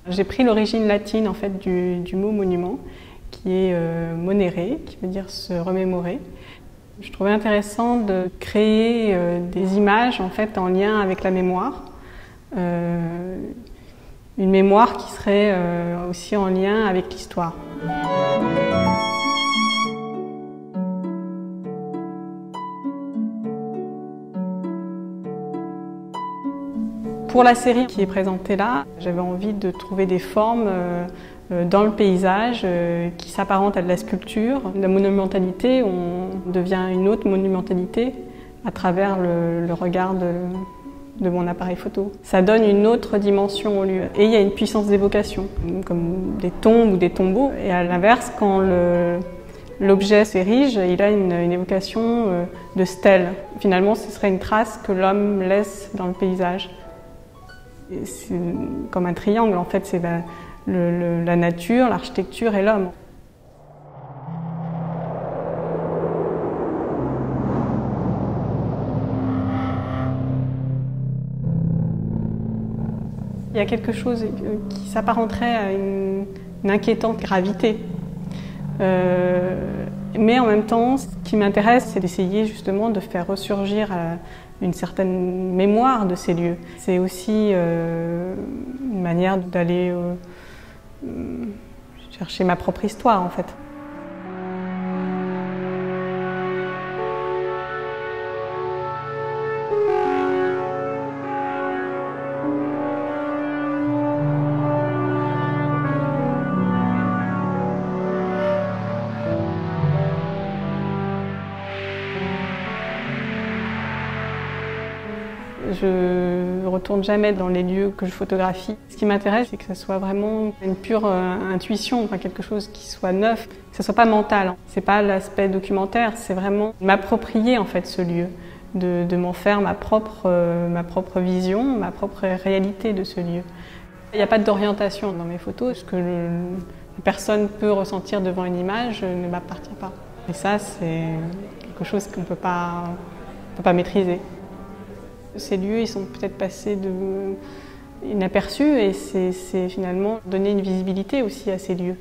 J'ai pris l'origine latine en fait du mot monument, qui est monere, qui veut dire se remémorer. Je trouvais intéressant de créer des images en fait en lien avec la mémoire, une mémoire qui serait aussi en lien avec l'histoire. Pour la série qui est présentée là, j'avais envie de trouver des formes dans le paysage qui s'apparentent à de la sculpture. La monumentalité, on devient une autre monumentalité à travers le regard de mon appareil photo. Ça donne une autre dimension au lieu. Et il y a une puissance d'évocation, comme des tombes ou des tombeaux. Et à l'inverse, quand l'objet s'érige, il a une évocation de stèle. Finalement, ce serait une trace que l'homme laisse dans le paysage. C'est comme un triangle, en fait, c'est la nature, l'architecture et l'homme. Il y a quelque chose qui s'apparenterait à une inquiétante gravité. Mais en même temps, ce qui m'intéresse, c'est d'essayer justement de faire ressurgir une certaine mémoire de ces lieux. C'est aussi une manière d'aller chercher ma propre histoire, en fait. Je ne retourne jamais dans les lieux que je photographie. Ce qui m'intéresse, c'est que ce soit vraiment une pure intuition, enfin quelque chose qui soit neuf, que ce ne soit pas mental. Ce n'est pas l'aspect documentaire, c'est vraiment m'approprier en fait ce lieu, de m'en faire ma propre vision, ma propre réalité de ce lieu. Il n'y a pas d'orientation dans mes photos. Ce que une personne peut ressentir devant une image ne m'appartient pas. Et ça, c'est quelque chose qu'on ne peut pas maîtriser. Ces lieux, ils sont peut-être passés inaperçus et c'est finalement donner une visibilité aussi à ces lieux.